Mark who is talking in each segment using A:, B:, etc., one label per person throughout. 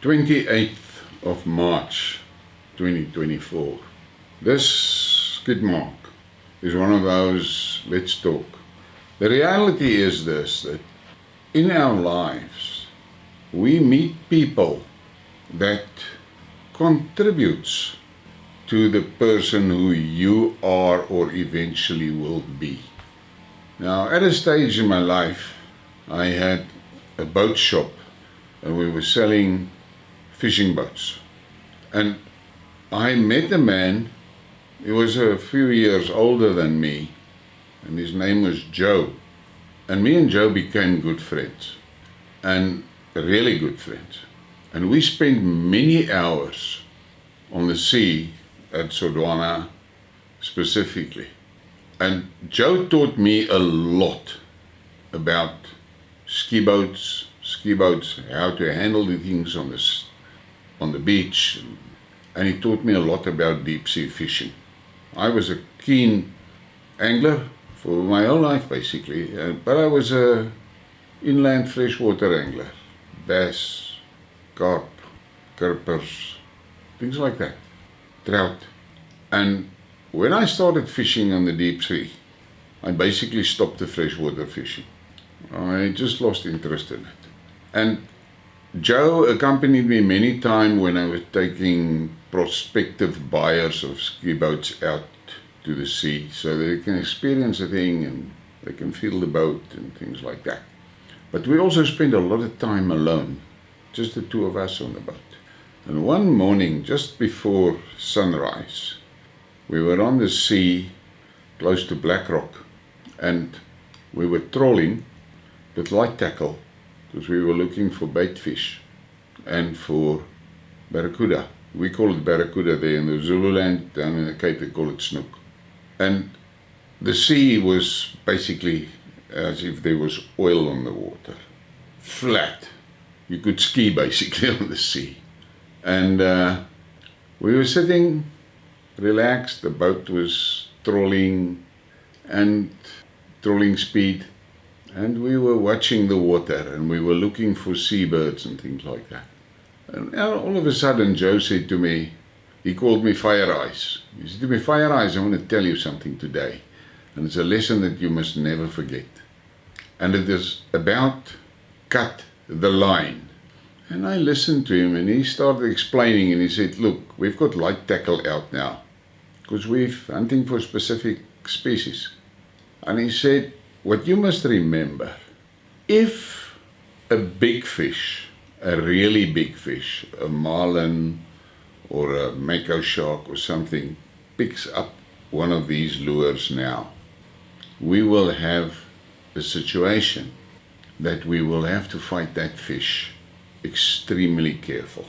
A: 28th of March 2024. This Skidmark is one of those let's talk. The reality is this, that in our lives we meet people that contributes to the person who you are or eventually will be. Now, at a stage in my life, I had a boat shop and we were selling fishing boats. And I met a man, he was a few years older than me, and his name was Joe. And me and Joe became good friends, and really good friends. And we spent many hours on the sea at Sodwana specifically. And Joe taught me a lot about ski boats, how to handle the things on the beach, and he taught me a lot about deep sea fishing. I was a keen angler for my whole life basically, but I was a inland freshwater angler, bass, carp, kerpers, things like that, trout. And when I started fishing on the deep sea, I basically stopped the freshwater fishing. I just lost interest in it. And Joe accompanied me many times when I was taking prospective buyers of ski boats out to the sea so that they can experience the thing and they can feel the boat and things like that. But we also spent a lot of time alone, just the two of us on the boat. And one morning, just before sunrise, we were on the sea close to Black Rock, and we were trawling with light tackle because we were looking for bait fish and for barracuda. We call it barracuda there in the Zululand, down in the Cape they call it snook. And the sea was basically as if there was oil on the water, flat. You could ski basically on the sea. And we were sitting relaxed, the boat was trolling and trolling speed, and we were watching the water and we were looking for seabirds and things like that. And all of a sudden Joe said to me, he called me Fire Eyes. He said to me, Fire Eyes, I want to tell you something today, and it's a lesson that you must never forget. And it is about cut the line. And I listened to him and he started explaining, and he said, look, we've got light tackle out now because we're hunting for specific species. And he said, what you must remember, if a big fish, a really big fish, a marlin or a mako shark or something, picks up one of these lures now, we will have a situation that we will have to fight that fish extremely careful.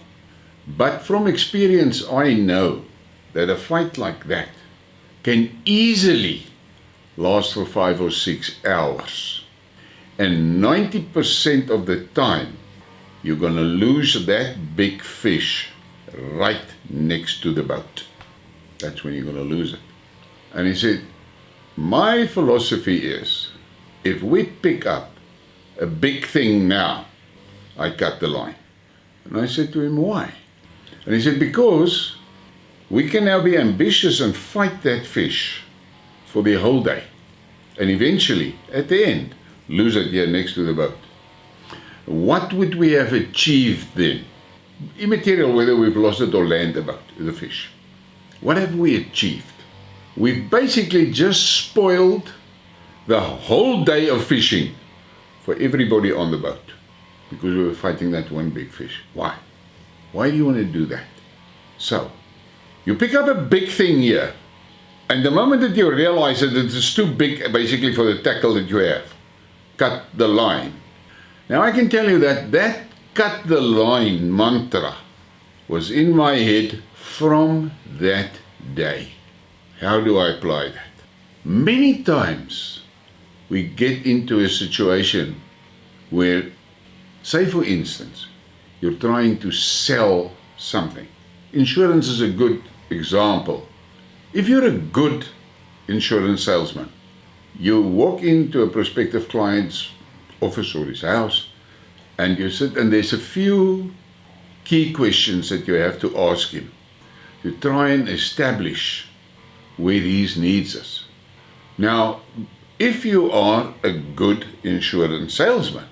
A: But from experience, I know that a fight like that can easily last for 5 or 6 hours. And 90% of the time, you're going to lose that big fish right next to the boat. That's when you're going to lose it. And he said, my philosophy is, if we pick up a big thing now, I cut the line. And I said to him, why? And he said, because we can now be ambitious and fight that fish for the whole day. And eventually, at the end, lose it here next to the boat. What would we have achieved then? Immaterial whether we've lost it or land the boat, the fish. What have we achieved? We've basically just spoiled the whole day of fishing for everybody on the boat because we were fighting that one big fish. Why? Why do you want to do that? So, you pick up a big thing here, and the moment that you realize that it is too big basically for the tackle that you have, cut the line. Now I can tell you that cut the line mantra was in my head from that day. How do I apply that? Many times we get into a situation where, say for instance, you're trying to sell something. Insurance is a good example. If you're a good insurance salesman, you walk into a prospective client's office or his house, and you sit, and there's a few key questions that you have to ask him to try and establish where his needs is. Now, if you are a good insurance salesman,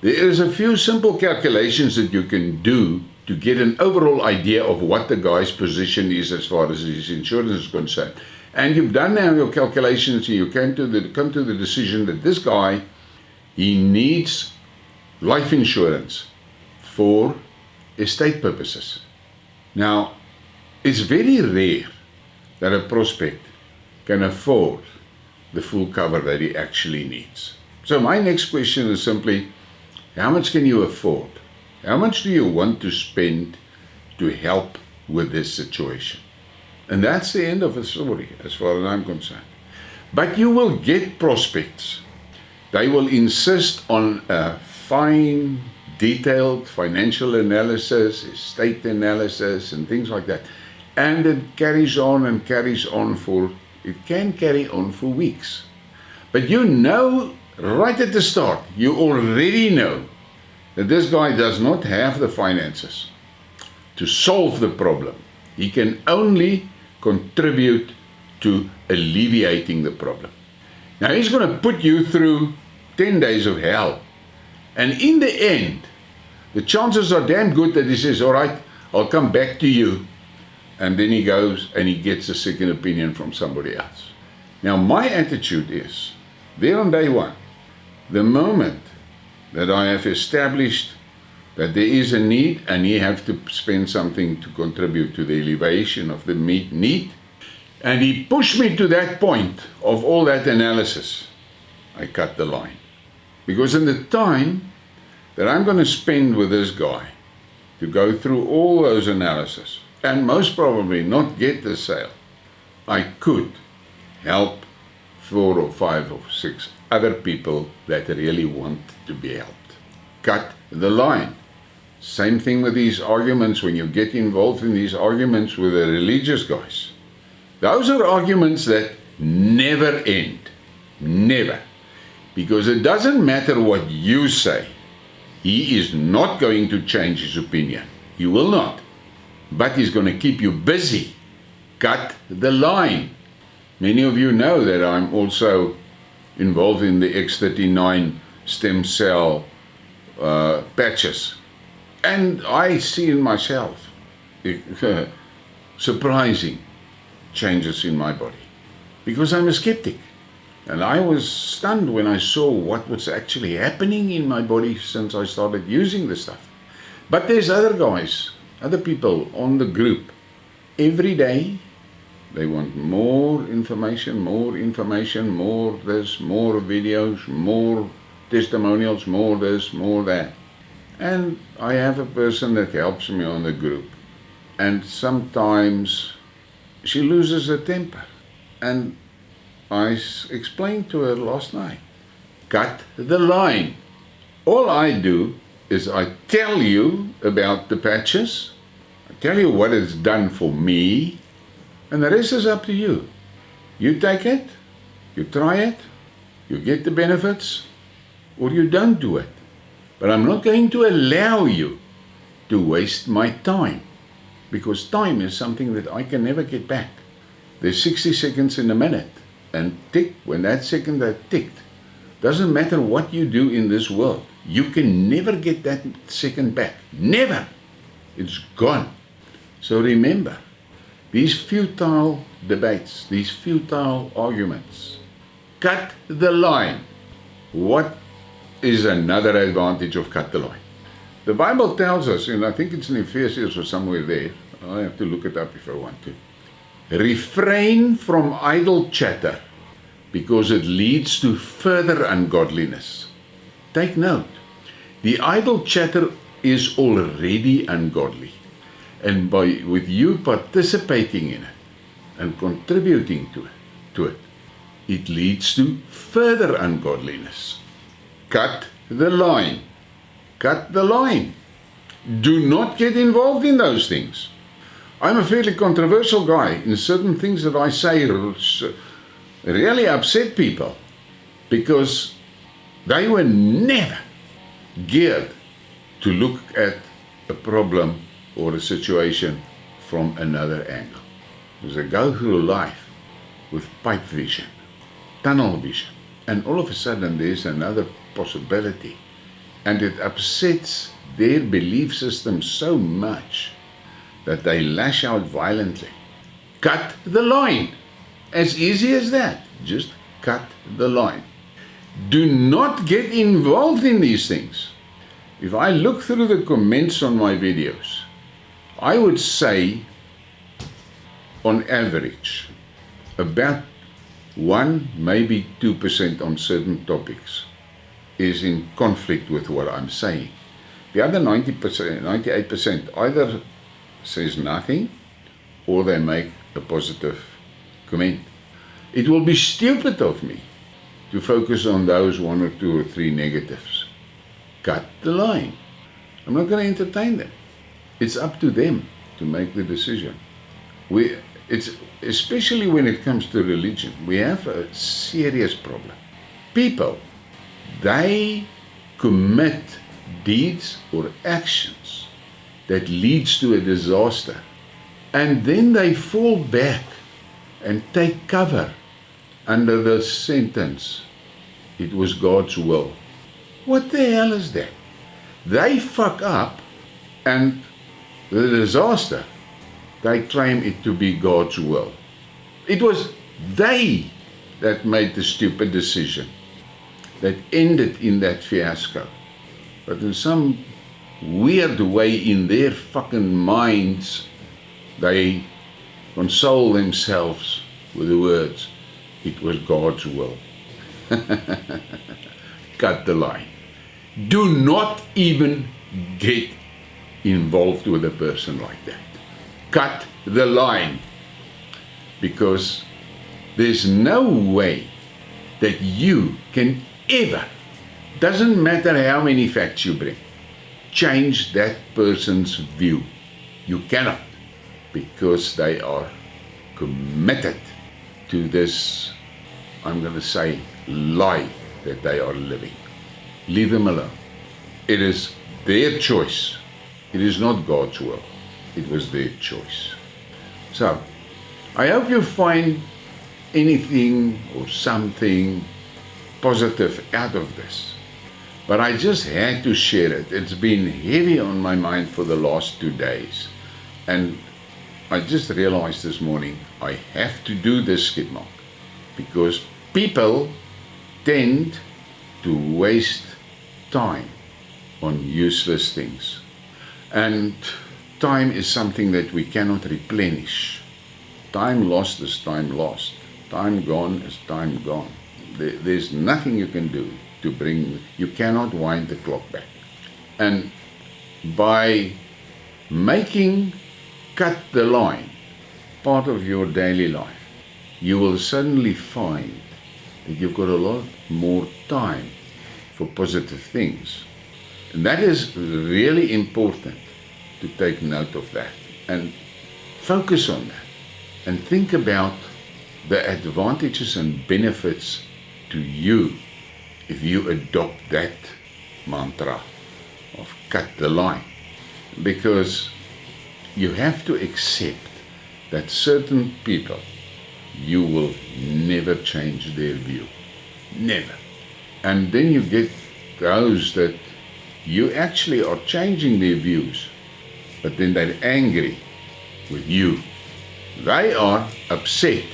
A: there is a few simple calculations that you can do to get an overall idea of what the guy's position is as far as his insurance is concerned. And you've done now your calculations, and you come to the decision that this guy, he needs life insurance for estate purposes. Now, it's very rare that a prospect can afford the full cover that he actually needs. So my next question is simply, how much can you afford? How much do you want to spend to help with this situation? And that's the end of the story as far as I'm concerned. But you will get prospects. They will insist on a fine, detailed financial analysis, estate analysis, and things like that. And it carries on and carries on it can carry on for weeks. But you know, right at the start, you already know that this guy does not have the finances to solve the problem. He can only contribute to alleviating the problem. Now he's going to put you through 10 days of hell. And in the end, the chances are damn good that he says, all right, I'll come back to you. And then he goes and he gets a second opinion from somebody else. Now my attitude is, there on day one, the moment that I have established that there is a need and he have to spend something to contribute to the elevation of the need, and he pushed me to that point of all that analysis, I cut the line. Because in the time that I'm going to spend with this guy to go through all those analysis and most probably not get the sale, I could help 4 or 5 or 6 other people that really want to be helped. Cut the line. Same thing with these arguments when you get involved in these arguments with the religious guys. Those are arguments that never end. Never. Because it doesn't matter what you say. He is not going to change his opinion. He will not. But he's going to keep you busy. Cut the line. Many of you know that I'm also involved in the X39 stem cell patches. And I see in myself surprising changes in my body. Because I'm a skeptic. And I was stunned when I saw what was actually happening in my body since I started using this stuff. But there's other guys, other people on the group. Every day, they want more information, more this, more videos, more testimonials, more this, more that. And I have a person that helps me on the group. And sometimes she loses her temper. And I explained to her last night, cut the line. All I do is I tell you about the patches, I tell you what it's done for me, and the rest is up to you. You take it, you try it, you get the benefits, or you don't do it. But I'm not going to allow you to waste my time, because time is something that I can never get back. There's 60 seconds in a minute. And tick, when that second that ticked, doesn't matter what you do in this world, you can never get that second back. Never. It's gone. So remember, these futile debates, these futile arguments, cut the line. What is another advantage of cut the line? The Bible tells us, and I think it's in Ephesians or somewhere there, I have to look it up if I want to. Refrain from idle chatter, because it leads to further ungodliness. Take note, the idle chatter is already ungodly. And with you participating in it and contributing to it, it leads to further ungodliness. Cut the line. Cut the line. Do not get involved in those things. I'm a fairly controversial guy, and certain things that I say really upset people because they were never geared to look at a problem or a situation from another angle. Because they go through life with pipe vision, tunnel vision, and all of a sudden there's another possibility, and it upsets their belief system so much that they lash out violently. Cut the line. As easy as that. Just cut the line. Do not get involved in these things. If I look through the comments on my videos, I would say, on average, about 1, maybe 2% on certain topics is in conflict with what I'm saying. The other 90%, 98% either says nothing or they make a positive comment. It will be stupid of me to focus on those 1 or 2 or 3 negatives. Cut the line. I'm not going to entertain them. It's up to them to make the decision. It's especially when it comes to religion, we have a serious problem. People, they commit deeds or actions that leads to a disaster, and then they fall back and take cover under the sentence, it was God's will. What the hell is that? They fuck up, and the disaster, they claim it to be God's will. It was they that made the stupid decision that ended in that fiasco. But in some weird way in their fucking minds, they console themselves with the words, it was God's will. Cut the line. Do not even get involved with a person like that. Cut the line. Because there's no way that you can ever, doesn't matter how many facts you bring, change that person's view. You cannot, because they are committed to this, I'm going to say, lie that they are living. Leave them alone. It is their choice. It is not God's will. It was their choice. So, I hope you find anything or something positive out of this. But I just had to share it. It's been heavy on my mind for the last 2 days. And I just realized this morning I have to do this Skidmark, because people tend to waste time on useless things. And time is something that we cannot replenish. Time lost is time lost. Time gone is time gone. There's nothing you can do to bring, you cannot wind the clock back. And by making cut the line part of your daily life, you will suddenly find that you've got a lot more time for positive things. And that is really important to take note of that and focus on that and think about the advantages and benefits to you if you adopt that mantra of cut the line. Because you have to accept that certain people, you will never change their view. Never. And then you get those that you actually are changing their views, but then they're angry with you. They are upset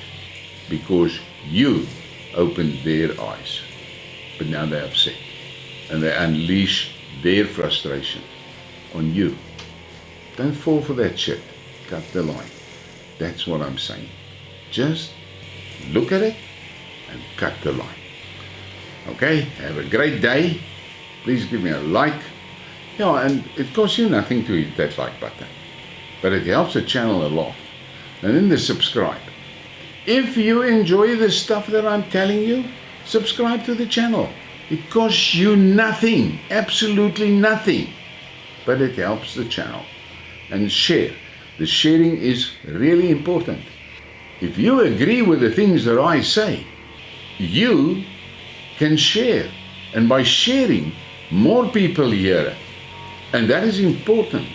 A: because you opened their eyes, but now they're upset and they unleash their frustration on you. Don't fall for that shit. Cut the line. That's what I'm saying. Just look at it and cut the line. Okay, have a great day. Please give me a like. Yeah, and it costs you nothing to hit that like button, but it helps the channel a lot. And then the subscribe. If you enjoy the stuff that I'm telling you, subscribe to the channel. It costs you nothing, absolutely nothing, but it helps the channel. And share. The sharing is really important. If you agree with the things that I say, you can share. And by sharing, more people hear it. And that is important.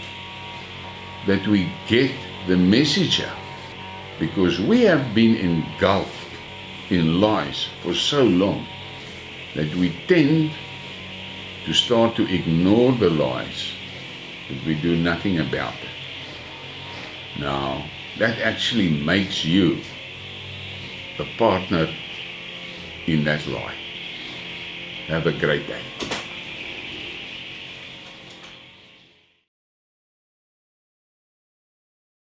A: that we get the message out, because we have been engulfed in lies for so long that we tend to start to ignore the lies, but we do nothing about it. Now, that actually makes you a partner in that lie. Have a great day.